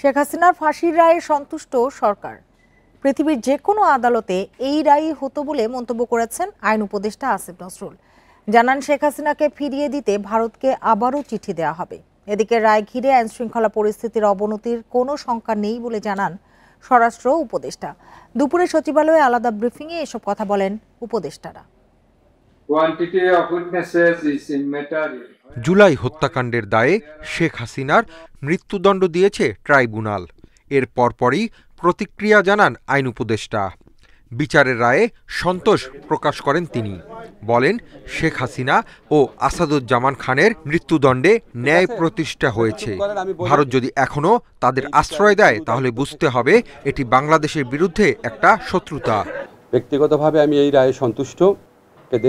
শেখ হাসিনার ফাঁসির রায়ে সন্তুষ্ট সরকার। পৃথিবীর যে কোনো আদালতে এই রায়ই হতো বলে মন্তব্য করেছেন আইন উপদেষ্টা আসিফ নজরুল। জানান, শেখ হাসিনাকে ফিরিয়ে দিতে ভারতকে আবারও চিঠি দেওয়া হবে। এদিকে রায় ঘিরে আইনশৃঙ্খলা পরিস্থিতির অবনতির কোনো শঙ্কা নেই বলে জানান স্বরাষ্ট্র উপদেষ্টা। দুপুরে সচিবালয়ে আলাদা ব্রিফিংয়ে এসব কথা বলেন উপদেষ্টারা। জুলাই হত্যাকাণ্ডের দায়ে শেখ হাসিনার মৃত্যুদণ্ড দিয়েছে ট্রাইব্যুনাল। এর পরপরই প্রতিক্রিয়া জানান আইন উপদেষ্টা। বিচারের রায়ে সন্তোষ প্রকাশ করেন তিনি। বলেন, শেখ হাসিনা ও আসাদুজ্জামান খানের মৃত্যুদণ্ডে ন্যায় প্রতিষ্ঠা হয়েছে। ভারত যদি এখনো তাদের আশ্রয় দেয় তাহলে বুঝতে হবে এটি বাংলাদেশের বিরুদ্ধে একটা শত্রুতা। ব্যক্তিগতভাবে আমি এই রায়ে সন্তুষ্ট।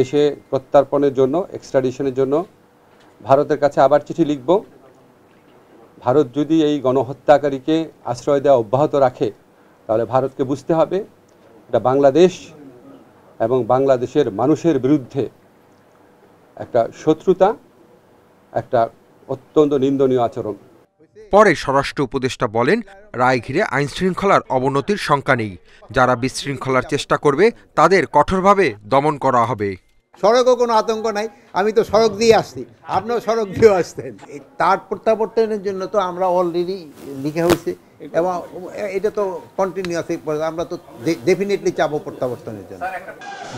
দেশে প্রত্যার্পণের জন্য, এক্সট্রাডিশনের জন্য ভারতের কাছে আবার চিঠি লিখব। ভারত যদি এই গণহত্যাকারীকে আশ্রয় দেওয়া অব্যাহত রাখে তাহলে ভারতকে বুঝতে হবে এটা বাংলাদেশ এবং বাংলাদেশের মানুষের বিরুদ্ধে একটা শত্রুতা, একটা অত্যন্ত নিন্দনীয় আচরণ। পরে স্বরাষ্ট্র উপদেষ্টা বলেন, রায় ঘিরে আইনশৃঙ্খলার অবনতির শঙ্কা নেই। যারা বিশৃঙ্খলার চেষ্টা করবে তাদের কঠোরভাবে দমন করা হবে। সড়কও কোনো আতঙ্ক নাই, আমি তো সড়ক দিয়ে আসছি, আপনিও সড়ক দিয়ে আসতেন। তার প্রত্যাবর্তনের জন্য তো আমরা অলরেডি লিখে হয়েছে এবং এটা তো কন্টিনিউয়াস, আমরা তো ডেফিনেটলি চাবো প্রত্যাবর্তনের জন্য।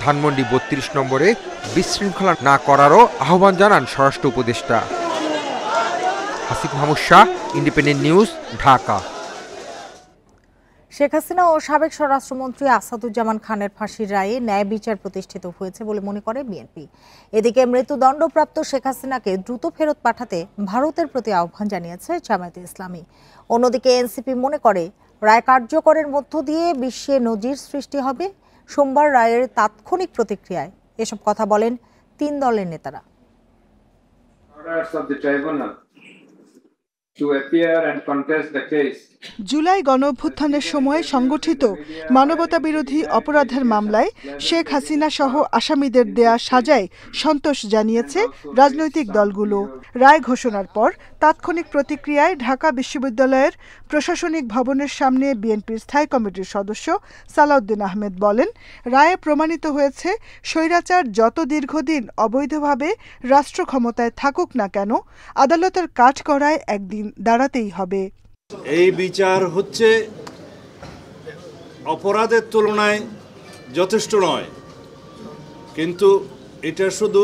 ধানমন্ডি ৩২ নম্বরে বিশৃঙ্খলা না করারও আহ্বান জানান স্বরাষ্ট্র উপদেষ্টা। Asif Mahmud Shah, independent news, Dhaka. শেখ হাসিনা ও সাবেক স্বরাষ্ট্রমন্ত্রী আসাদুজ্জামান খানের ফাঁসির রায়ে ন্যায় বিচার প্রতিষ্ঠিত হয়েছে বলে মনে করে বিএনপি। এদিকে মৃত্যুদণ্ডপ্রাপ্ত শেখ হাসিনাকে দ্রুত ফেরত পাঠাতে ভারতের প্রতি আহ্বান জানিয়েছে জামায়াতে ইসলামী। অন্যদিকে এনসিপি মনে করে রায় কার্যকরের মধ্য দিয়ে বিশ্বে নজির সৃষ্টি হবে। সোমবার রায়ের তাৎক্ষণিক প্রতিক্রিয়ায় এসব কথা বলেন তিন দলের নেতারা। জুলাই গণঅভ্যুত্থানের সময় সংগঠিত মানবতাবিরোধী অপরাধের মামলায় শেখ হাসিনা সহ আসামিদের দেয়া সাজায় সন্তোষ জানিয়েছে রাজনৈতিক দলগুলো। রায় ঘোষণার পর তাৎক্ষণিক প্রতিক্রিয়ায় ঢাকা বিশ্ববিদ্যালয়ের প্রশাসনিক ভবনের সামনে বিএনপির স্থায়ী কমিটির সদস্য সালাউদ্দিন আহমেদ বলেন, রায়ে প্রমাণিত হয়েছে স্বৈরাচার যত দীর্ঘদিন অবৈধভাবে রাষ্ট্র ক্ষমতায় থাকুক না কেন, আদালতের কাঠগড়ায় একদিন দাঁড়াতেই হবে। এই বিচার হচ্ছে অপরাধের তুলনায় যথেষ্ট নয়, কিন্তু এটা শুধু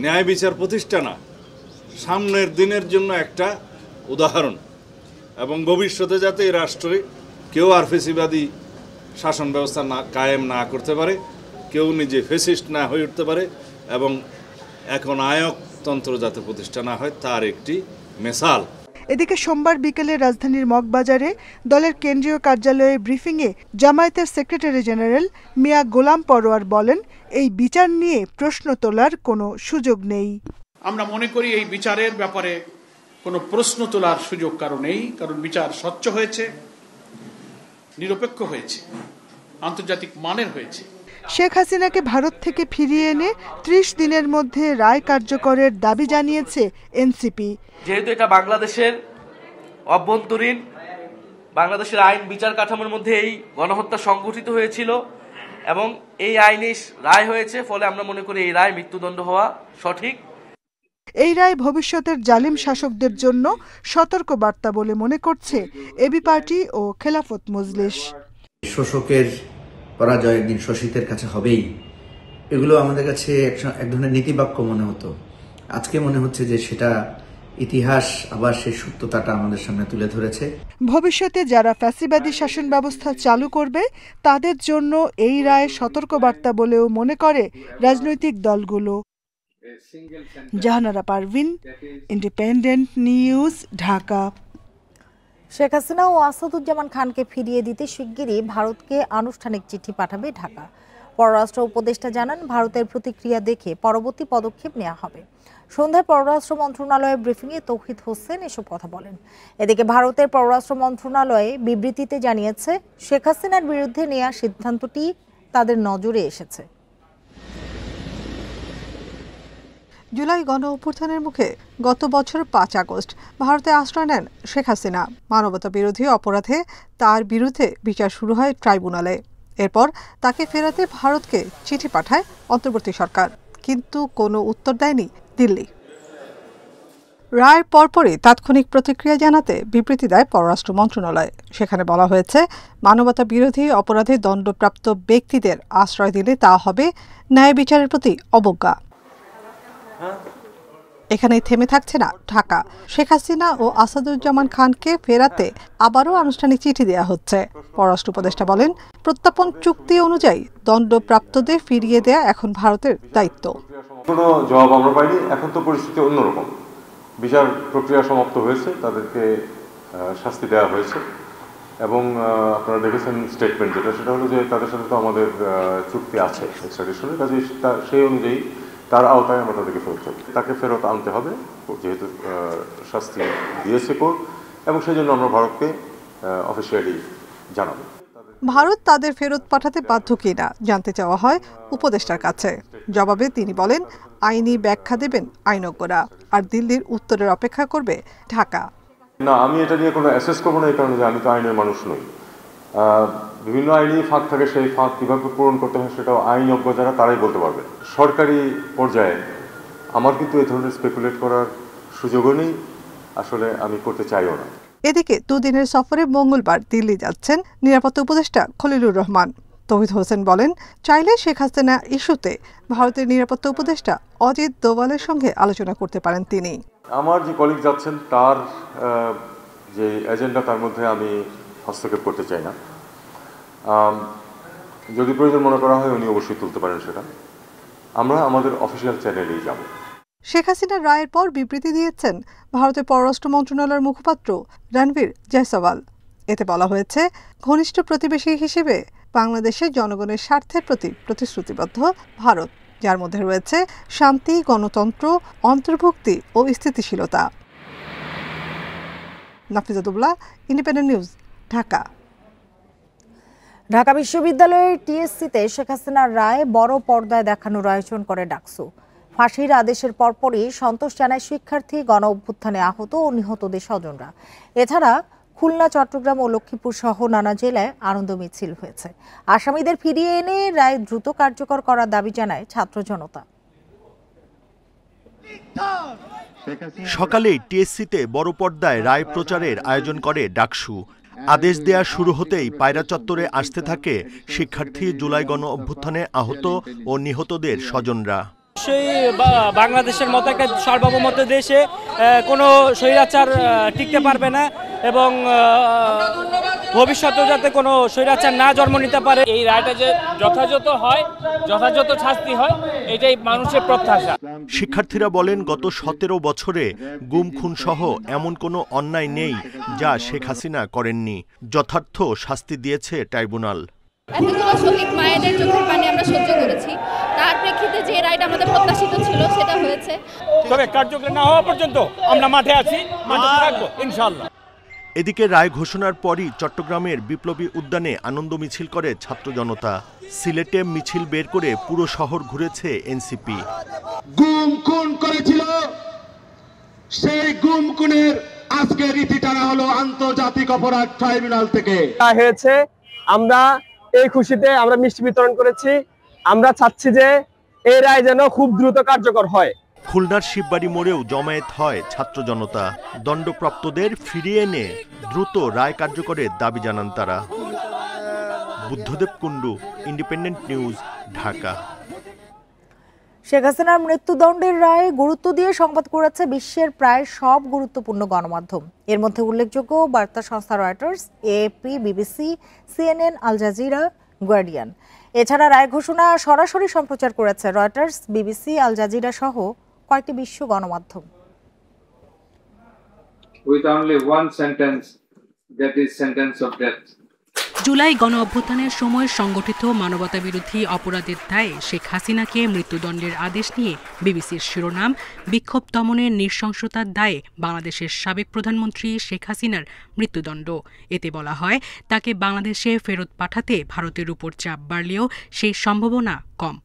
ন্যায় বিচার প্রতিষ্ঠা না, সামনের দিনের জন্য একটা উদাহরণ, এবং ভবিষ্যতে যাতে এই রাষ্ট্রে কেউ আর ফেসিবাদী শাসন ব্যবস্থা না কায়েম না করতে পারে, কেউ নিজে ফেসিস্ট না হয়ে উঠতে পারে, এবং এখন আয়কতন্ত্র যাতে প্রতিষ্ঠা না হয় তার একটি মেসাল। এদিকে সোমবার বিকেলে রাজধানীর মগবাজারে দলের কেন্দ্রীয় কার্যালয়ে ব্রিফিংয়ে জামায়াতের সেক্রেটারি জেনারেল মিয়া গোলাম পরোয়ার বলেন, এই বিচার নিয়ে প্রশ্ন তোলার কোনো সুযোগ নেই। আমরা মনে করি এই বিচারের ব্যাপারে কোনো প্রশ্ন তোলার সুযোগ কারো নেই, কারণ বিচার স্বচ্ছ হয়েছে, নিরপেক্ষ হয়েছে, আন্তর্জাতিক মানের হয়েছে। শেখ হাসিনাকে ভারত থেকে ফিরিয়ে এনে ৩০ দিনের মধ্যে রায় কার্যকরের দাবি জানিয়েছে এনসিপি। যেহেতু এটা বাংলাদেশের অভ্যন্তরীণ, বাংলাদেশের আইন বিচার কাঠামোর মধ্যে এই গণহত্যা সংঘটিত হয়েছিল এবং এই আইনে রায় হয়েছে, ফলে আমরা মনে করি এই রায় মৃত্যুদণ্ড হওয়া সঠিক। এই রায় ভবিষ্যতের জালিম শাসকদের জন্য সতর্ক বার্তা বলে মনে করছে এবি পার্টি ও খেলাফত মজলিস। শোষকের পরাজয় একদিন শোষিতের কাছে হবেই, এগুলো আমাদের কাছে এক ধরনের নীতিবাক্য মনে হতো। আজকে মনে হচ্ছে যে সেটা ইতিহাস আবার সেই সত্যতাটা আমাদের সামনে তুলে ধরেছে। ভবিষ্যতে যারা ফ্যাসিবাদী শাসন ব্যবস্থা চালু করবে তাদের জন্য এই রায় সতর্কবার্তা বলেও মনে করে রাজনৈতিক দলগুলো। Jahanara Parvin, independent news, Dhaka. শেখ হাসিনা ও আসাদুজ্জামান খানকে ফিরিয়ে দিতে শিগগিরই ভারতকে আনুষ্ঠানিক চিঠি পাঠাবে ঢাকা। পররাষ্ট্র উপদেষ্টা জানান, ভারতের প্রতিক্রিয়া দেখে পরবর্তী পদক্ষেপ নেওয়া হবে। সন্ধ্যায় পররাষ্ট্র মন্ত্রণালয়ের ব্রিফিংয়ে তৌহিদ হোসেন এসব কথা বলেন। এদিকে ভারতের পররাষ্ট্র মন্ত্রণালয়ে বিবৃতিতে জানিয়েছে, শেখ হাসিনার বিরুদ্ধে নেওয়া সিদ্ধান্তটি তাদের নজরে এসেছে। জুলাই গণ অভ্যুত্থানের মুখে গত বছর 5 আগস্ট ভারতে আশ্রয় নেন শেখ হাসিনা। মানবতা বিরোধী অপরাধে তার বিরুদ্ধে বিচার শুরু হয় ট্রাইব্যুনালে। এরপর তাকে ফেরাতে ভারতকে চিঠি পাঠায় অন্তর্বর্তী সরকার, কিন্তু কোনো উত্তর দেয়নি দিল্লি। রায়ের পরপরই তাৎক্ষণিক প্রতিক্রিয়া জানাতে বিবৃতি দেয় পররাষ্ট্র মন্ত্রণালয়। সেখানে বলা হয়েছে, মানবতা বিরোধী অপরাধে দণ্ডপ্রাপ্ত ব্যক্তিদের আশ্রয় দিলে তা হবে ন্যায় বিচারের প্রতি অবজ্ঞা। এখানেই থেমে থাকছে না ঢাকা। শেখ হাসিনা ও আসাদুজ্জামান খানকে ফেরাতে আবারও আনুষ্ঠানিক চিঠি দেওয়া হচ্ছে। পররাষ্ট্র উপদেষ্টা বলেন, প্রত্যর্পণ চুক্তি অনুযায়ী দণ্ডপ্রাপ্তদের ফিরিয়ে দেয়া এখন ভারতের দায়িত্ব। কোনো জবাব আমরা পাইনি। এখন তো পরিস্থিতি অন্যরকম। বিচার প্রক্রিয়া সমাপ্ত হয়েছে, তাদেরকে শাস্তি দেওয়া হয়েছে এবং আপনারা দেখেছেন স্টেটমেন্ট যেটা, সেটা হলো যে তাদের সাথে তো আমাদের চুক্তি আছে এক্সট্রাডিশনের, কাজে সেই অনুযায়ী তার আওতায় আমরা তাদেরকে ফেরত চাই। তাকে ফেরত আনতে হবে যেহেতু শাস্তি দিয়েছে কোর্ট, এবং সেই জন্য আমরা ভারতকে অফিসিয়ালি জানাবো। ভারত তাদের ফেরত পাঠাতে বাধ্য কিনা জানতে চাওয়া হয় উপদেষ্টার কাছে। জবাবে তিনি বলেন, আইনি ব্যাখ্যা দেবেন আইনজ্ঞরা, আর দিল্লির উত্তরের অপেক্ষা করবে ঢাকা। না, আমি এটা নিয়ে কোনো অ্যাসেস করবো না, এই কারণে যে আমি তো আইনের মানুষ নই। বিভিন্ন আইনি ফাঁক থাকে, সেই ফাঁক কীভাবে পূরণ করতে হয় সেটাও আইনজ্ঞ যারা তারাই বলতে পারবে। সরকারি পর্যায়ে আমার কিন্তু এই ধরনের স্পেকুলেট করার সুযোগও নেই, আসলে আমি করতে চাইও না। এদিকে দুদিনের সফরে মঙ্গলবার দিল্লি যাচ্ছেন নিরাপত্তা উপদেষ্টা খলিলুর রহমান। তৌহিদ হোসেন বলেন, চাইলে শেখ হাসিনা ইস্যুতে ভারতের নিরাপত্তা উপদেষ্টা অজিত দোভালের সঙ্গে আলোচনা করতে পারেন তিনি। আমার যে কলিগ যাচ্ছেন তার যে এজেন্ডা, তার মধ্যে আমি হস্তক্ষেপ করতে চাই না। যদি প্রয়োজন মনে করা হয় উনি অবশ্যই তুলতে পারেন সেটা। আমরা আমাদের অফিসিয়াল চ্যানেলেই যাব। শেখ হাসিনার রায়ের পর বিবৃতি দিয়েছেন ভারতের পররাষ্ট্র মন্ত্রণালয়ের মুখপাত্র রণবীর জয়সওয়াল। এতে বলা হয়েছে, ঘনিষ্ঠ প্রতিবেশী হিসেবে বাংলাদেশের জনগণের স্বার্থের প্রতি প্রতিশ্রুতিবদ্ধ ভারত, যার মধ্যে রয়েছে শান্তি, গণতন্ত্র, অন্তর্ভুক্তি ও স্থিতিশীলতা। নাফিজাতুল্লাহ, ইন্ডিপেন্ডেন্ট নিউজ, ঢাকা। ঢাকা বিশ্ববিদ্যালয়ের টিএসসিতে শেখ হাসিনার রায় বড় পর্দায় দেখানোর আয়োজন করে ডাকসু। ফাঁসির আদেশের পরপরই সন্তোষ জানায় শিক্ষার্থী, গণ অভ্যুত্থানে আহত ও নিহতদের স্বজনরা। এছাড়া খুলনা, চট্টগ্রাম ও লক্ষ্মীপুর সহ নানা জেলায় আনন্দ মিছিল হয়েছে। আসামিদের ফিরিয়ে এনে রায় দ্রুত কার্যকর করার দাবি জানায় ছাত্র জনতা। সকালেই টিএসসিতে বড় পর্দায় রায় প্রচারের আয়োজন করে ডাকসু। আদেশ দেয়া শুরু হতেই পায়রা চত্বরে আসতে থাকে শিক্ষার্থী, জুলাই গণ অভ্যুত্থানে আহত ও নিহতদের স্বজনরা। বাংলাদেশের মতো একটা সার্বভৌমত্ব দেশে কোনো স্বৈরাচার টিকতে পারবে না এবং ভবিষ্যতে যাতে কোনো স্বৈরাচার না জন্ম নিতে পারে। এই রায়টা যে যথাযথ হয়, যথাযথ শাস্তি হয়, এটাই মানুষের প্রত্যাশা। শিক্ষার্থীরা বলেন, গত 17 বছরে গুম খুন সহ এমন কোনো অন্যায় নেই যা শেখ হাসিনা করেননি। যথার্থ শাস্তি দিয়েছে ট্রাইব্যুনাল। এতগুলো শহীদ মায়েদের চোখের পানি আমরা সহ্য করেছি, তার প্রেক্ষিতে যে রায়টা আমাদের প্রত্যাশিত ছিল সেটা হয়েছে। তবে কার্যকর না হওয়া পর্যন্ত আমরা মাঠে আছি, মাঠে থাকবো ইনশাআল্লাহ। এদিকে রায় ঘোষণার পরই চট্টগ্রামের বিপ্লবী উদ্যানে আনন্দ মিছিল করে ছাত্র জনতা। সিলেটে মিছিল বের করে পুরো শহর ঘুরেছে এনসিপি। গুম খুন করেছিল, সেই গুম খুনের আজকে রীতি টানা হলো আন্তর্জাতিক অপরাধ ট্রাইব্যুনাল থেকে। হয়েছে, আমরা এই খুশিতে আমরা মিষ্টি বিতরণ করেছি। আমরা চাচ্ছি যে এই রায় যেন খুব দ্রুত কার্যকর হয়। খুলনার শিববাড়ি মোড়েও জমায়েত হয় ছাত্র জনতা। দণ্ডপ্রাপ্তদের ফিরিয়ে এনে দ্রুত রায় কার্যকরের দাবি জানান তারা। Buddhadeb Kundu, independent news, Dhaka. শেখ হাসিনার মৃত্যুদণ্ডের রায়ে গুরুত্ব দিয়ে সংবাদ করেছে বিশ্বের প্রায় সব গুরুত্বপূর্ণ গণমাধ্যম। এর মধ্যে উল্লেখযোগ্য বার্তা সংস্থা Reuters, AAP, BBC, CNN, Al Jazeera, Guardian. এছাড়া রায় ঘোষণা সরাসরি সম্প্রচার করেছে রয়টার্স, বিবিসি, আল জাজিরা সহ কয়েকটি বিশ্ব গণমাধ্যম। With only one sentence, that is sentence of death. July গণ অভ্যুত্থানের সময় সংগঠিত মানবতা বিরোধী অপরাধের দায়ে শেখ হাসিনাকে মৃত্যুদণ্ডের আদেশ নিয়ে বিবিসির শিরোনাম, বিক্ষোভ দমনের নৃশংসতার দায়ে বাংলাদেশের সাবেক প্রধানমন্ত্রী শেখ হাসিনার মৃত্যুদণ্ড। এতে বলা হয়, তাকে বাংলাদেশে ফেরত পাঠাতে ভারতের উপর চাপ বাড়লেও সেই সম্ভাবনা কম।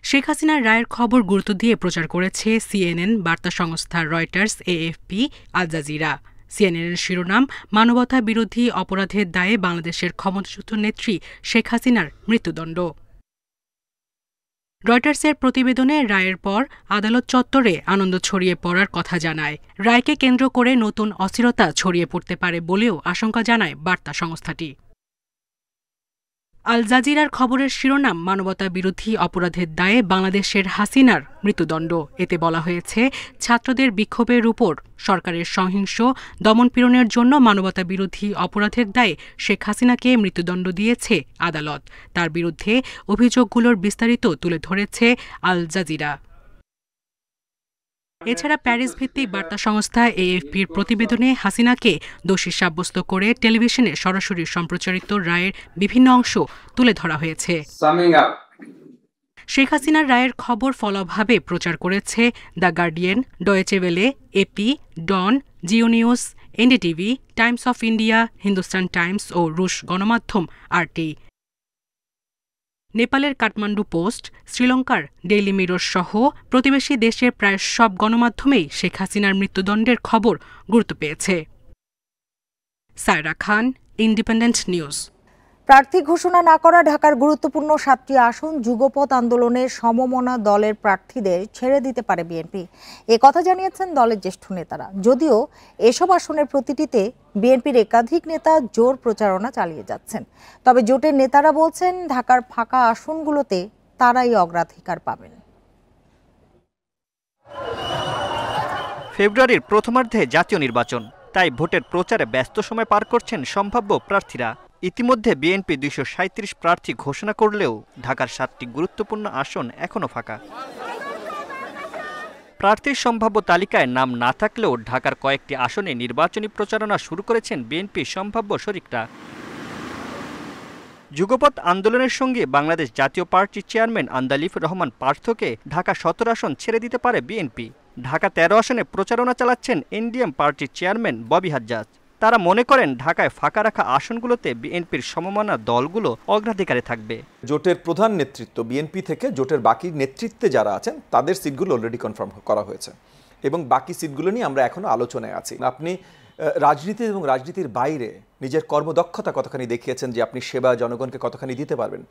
শেখ হাসিনার রায়ের খবর গুরুত্ব দিয়ে প্রচার করেছে CNN, বার্তা সংস্থা রয়টার্স, AFP, আল জাজিরা। সিএনএনের শিরোনাম, মানবতা বিরোধী অপরাধের দায়ে বাংলাদেশের ক্ষমতাচ্যুত নেত্রী শেখ হাসিনার মৃত্যুদণ্ড। রয়টার্সের প্রতিবেদনে রায়ের পর আদালত চত্বরে আনন্দ ছড়িয়ে পড়ার কথা জানায়। রায়কে কেন্দ্র করে নতুন অস্থিরতা ছড়িয়ে পড়তে পারে বলেও আশঙ্কা জানায় বার্তা সংস্থাটি। আল জাজিরার খবরের শিরোনাম, মানবতা বিরোধী অপরাধের দায়ে বাংলাদেশের হাসিনার মৃত্যুদণ্ড। এতে বলা হয়েছে, ছাত্রদের বিক্ষোভের উপর সরকারের সহিংস দমনপীড়নের জন্য মানবতা বিরোধী অপরাধের দায়ে শেখ হাসিনাকে মৃত্যুদণ্ড দিয়েছে আদালত। তার বিরুদ্ধে অভিযোগগুলোর বিস্তারিত তুলে ধরেছে আল জাজিরা। এছাড়া প্যারিস ভিত্তিক বার্তা সংস্থা AFPর প্রতিবেদনে হাসিনাকে দোষী সাব্যস্ত করে টেলিভিশনে সরাসরি সম্প্রচারিত রায়ের বিভিন্ন অংশ তুলে ধরা হয়েছে। শেখ হাসিনার রায়ের খবর ফলাভাবে প্রচার করেছে the Guardian, Deutsche Welle, AP, Dawn, Geo News, NDTV, Times of India, Hindustan Times ও রুশ গণমাধ্যম RT। নেপালের কাঠমান্ডু পোস্ট, শ্রীলঙ্কার ডেইলি মিরর সহ প্রতিবেশী দেশের প্রায় সব গণমাধ্যমেই শেখ হাসিনার মৃত্যুদণ্ডের খবর গুরুত্ব পেয়েছে। সায়রা খান, ইন্ডিপেন্ডেন্ট নিউজ। প্রার্থী ঘোষণা না করা ঢাকার গুরুত্বপূর্ণ 7টি আসন যুগপৎ আন্দোলনের সমমনা দলের প্রার্থীদের ছেড়ে দিতে পারে বিএনপি। কথা জানিয়েছেন দলের জ্যেষ্ঠ নেতারা। যদিও এসব আসনের প্রতিটিতে বিএনপির একাধিক নেতা জোর প্রচারণা চালিয়ে যাচ্ছেন। তবে জোটের নেতারা বলছেন, ঢাকার ফাঁকা আসনগুলোতে তারাই অগ্রাধিকার পাবেন। ফেব্রুয়ারির প্রথমার্ধে জাতীয় নির্বাচন, তাই ভোটের প্রচারে ব্যস্ত সময় পার করছেন সম্ভাব্য প্রার্থীরা। ইতিমধ্যে বিএনপি 237 প্রার্থী ঘোষণা করলেও ঢাকার 7টি গুরুত্বপূর্ণ আসন এখনো ফাঁকা। প্রার্থীর সম্ভাব্য তালিকায় নাম না থাকলেও ঢাকার কয়েকটি আসনে নির্বাচনী প্রচারণা শুরু করেছেন বিএনপির সম্ভাব্য শরিকরা। যুগপৎ আন্দোলনের সঙ্গে বাংলাদেশ জাতীয় পার্টির চেয়ারম্যান আন্দালিফ রহমান পার্থকে ঢাকা 17 আসন ছেড়ে দিতে পারে বিএনপি। ঢাকা 13 আসনে প্রচারণা চালাচ্ছেন এনডিএম পার্টির চেয়ারম্যান ববি হাজ্জাজ। তারা মনে করেন, ঢাকায় ফাঁকা রাখা আসনগুলোতে বিএনপির সমমনা দলগুলো অগ্রাধিকারে থাকবে। জোটের প্রধান নেতৃত্ব বিএনপি থেকে জোটের বাকি নেতৃত্বে যারা আছেন তাদের সিটগুলো অলরেডি কনফার্ম করা হয়েছে এবং বাকি সিটগুলো নিয়ে আমরা এখনো আলোচনায় আছি। আপনি রাজনীতি এবং রাজনীতির বাইরে নিজের কর্মদক্ষতা কতখানি দেখিয়েছেন, যে আপনি সেবা জনগণকে কতখানি দিতে পারবেন,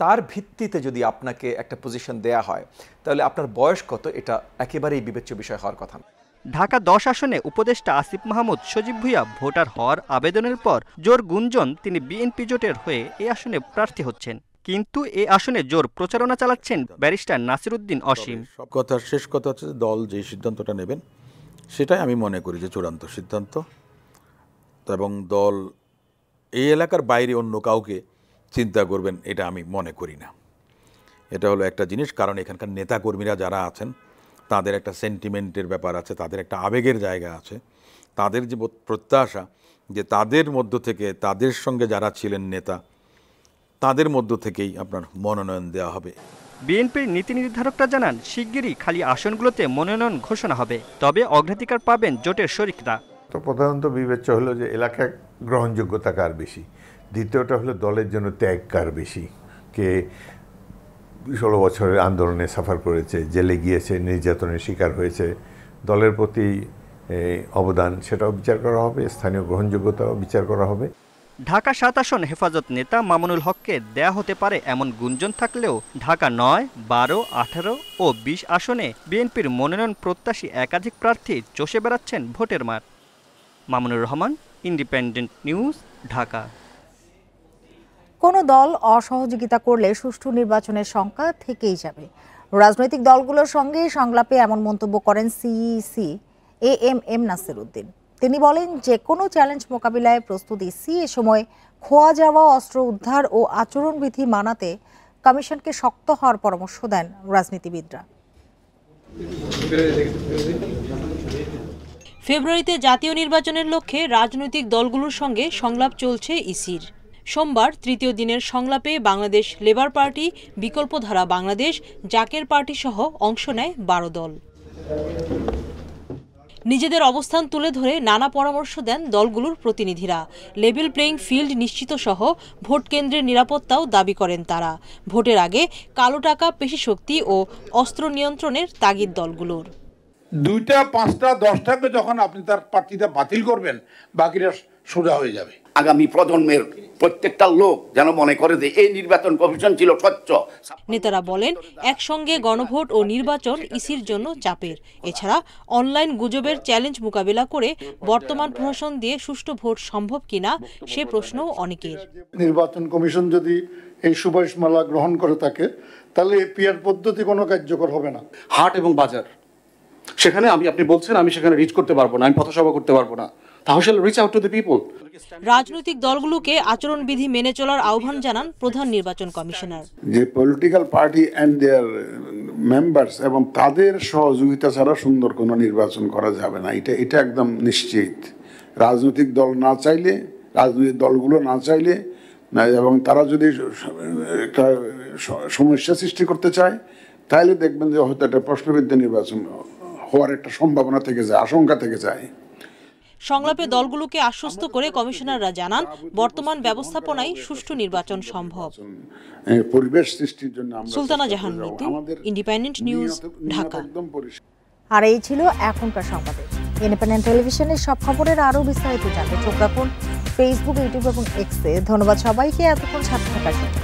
তার ভিত্তিতে যদি আপনাকে একটা পজিশন দেয়া হয় তাহলে আপনার বয়স কত এটা একেবারেই বিবেচ্য বিষয় হওয়ার কথা না। ঢাকা 10 আসনে উপদেষ্টা আসিফ মাহমুদ সজীব ভুঁইয়া ভোটার হওয়ার আবেদনের পর জোর গুঞ্জন তিনি বিএনপি জোটের হয়ে এই আসনে প্রার্থী হচ্ছেন। কিন্তু এই আসনে জোর প্রচারণা চালাচ্ছেন ব্যারিস্টার নাসিরউদ্দিন অসীম। সব কথার শেষ কথা হচ্ছে, দল যে সিদ্ধান্তটা নেবেন সেটাই আমি মনে করি যে চূড়ান্ত সিদ্ধান্ত, এবং দল এই এলাকার বাইরে অন্য কাউকে চিন্তা করবেন এটা আমি মনে করি না। এটা হলো একটা জিনিস, কারণ এখানকার নেতাকর্মীরা যারা আছেন তাদের একটা সেন্টিমেন্টের ব্যাপার আছে, তাদের একটা আবেগের জায়গা আছে, তাদের যে প্রত্যাশা যে তাদের মধ্য থেকে তাদের সঙ্গে যারা ছিলেন নেতা তাদের মধ্য থেকেই আপনার মনোনয়ন দেওয়া হবে। বিএনপির নীতি নির্ধারকরা জানান, শিগগিরই খালি আসনগুলোতে মনোনয়ন ঘোষণা হবে, তবে অগ্রাধিকার পাবেন জোটের শরিকরা। তো প্রধানত বিবেচ্য হলো যে এলাকার গ্রহণযোগ্যতা কার বেশি, দ্বিতীয়টা হলো দলের জন্য ত্যাগ কার বেশি, কে 16 বছরের আন্দোলনে সাফার করেছে, জেলে গিয়েছে, নির্যাতনের শিকার হয়েছে, দলের প্রতি অবদান সেটাও বিচার করা হবে, স্থানীয় গ্রহণযোগ্যতাও বিচার করা হবে। ঢাকা 7 আসন হেফাজত নেতা মামুনুল হককে দেয়া হতে পারে এমন গুঞ্জন থাকলেও ঢাকা 9, 12, 18 ও 20 আসনে বিএনপির মনোনয়ন প্রত্যাশী একাধিক প্রার্থী চষে বেড়াচ্ছেন ভোটের মাঠ। Mamunur Rahman, independent news, Dhaka. কোনো দল অসহযোগিতা করলে সুষ্ঠু নির্বাচনের শঙ্কা থেকেই যাবে। রাজনৈতিক দলগুলোর সঙ্গে সংলাপে এমন মন্তব্য করেন সিইসি AMM নাসিরউদ্দিন। তিনি বলেন, যে কোনো চ্যালেঞ্জ মোকাবিলায় প্রস্তুত ইসি এ সময় খোয়া যাওয়া অস্ত্র উদ্ধার ও আচরণবিধি মানাতে কমিশনকে শক্ত হওয়ার পরামর্শ দেন রাজনীতিবিদরা। ফেব্রুয়ারিতে জাতীয় নির্বাচনের লক্ষ্যে রাজনৈতিক দলগুলোর সঙ্গে সংলাপ চলছে ইসির। সোমবার তৃতীয় দিনের সংলাপে বাংলাদেশ লেবার পার্টি, বিকল্পধারা বাংলাদেশ, জাকের পার্টি সহ অংশ নেয় 12 দল। নিজেদের অবস্থান তুলে ধরে নানা পরামর্শ দেন দলগুলোর প্রতিনিধিরা। লেভেল প্লেইং ফিল্ড নিশ্চিত সহ ভোট কেন্দ্রের নিরাপত্তাও দাবি করেন তারা। ভোটের আগে কালো টাকা, পেশিশক্তি ও অস্ত্র নিয়ন্ত্রণের তাগিদ দলগুলোর। 2টা 5টা 10টাকে যখন আপনি তার প্রার্থীটা বাতিল করবেন, বাকিরা সোজা হয়ে যাবে। আগামী প্রজন্মের প্রত্যেকটা লোক যেন মনে করে যে এই নির্বাচন কমিশন ছিল স্বচ্ছ। নেতারা বলেন, একসঙ্গে গণভোট ও নির্বাচন ইসির জন্য চাপের। এছাড়া অনলাইন গুজবের চ্যালেঞ্জ মোকাবেলা করে বর্তমান প্রশাসন দিয়ে সুষ্ঠু ভোট সম্ভব কিনা সে প্রশ্নও অনেকের। নির্বাচন কমিশন যদি এই সুপারিশমালা গ্রহণ করে থাকে, তাহলে পিআর পদ্ধতি কোনো কার্যকর হবে না। হাট এবং বাজার, সেখানে আপনি বলছেন আমি সেখানে রিচ করতে পারবো না, আমি পথসভা করতে পারবো না, তাহলে reach out to the people. রাজনৈতিক দলগুলোকে আচরণবিধি মেনে চলার আহ্বান জানান প্রধান নির্বাচন কমিশনার। যে political party and their members এবং তাদের সহযোগিতা ছাড়া সুন্দর কোনো নির্বাচন করা যাবে না, এটা একদম নিশ্চিত। রাজনৈতিক দল না চাইলে, রাজনৈতিক দলগুলো না চাইলে এবং তারা যদি একটা সমস্যা সৃষ্টি করতে চায়, তাহলে দেখবেন যে হয়তো একটা প্রশ্নবিদ্ধ নির্বাচন হওয়ার একটা সম্ভাবনা থেকে যায়, আশঙ্কা থেকে যায়। সংলাপে দলগুলোকে আশ্বস্ত করে কমিশনাররা জানান, বর্তমান ব্যবস্থাপনায় সুষ্ঠু নির্বাচন সম্ভব। পরিবেশ সৃষ্টির জন্য সুলতানা জাহান মিতু, ইন্ডিপেন্ডেন্ট নিউজ, ঢাকা। আর এই ছিল এখনকার সংবাদে। ইন্ডিপেন্ডেন্ট টেলিভিশনের সব খবরের আরও বিস্তারিত জানতে চোখ রাখুন ফেসবুক, ইউটিউব এবং এক্সে। ধন্যবাদ সবাইকে এতক্ষণ সাথে থাকার জন্য।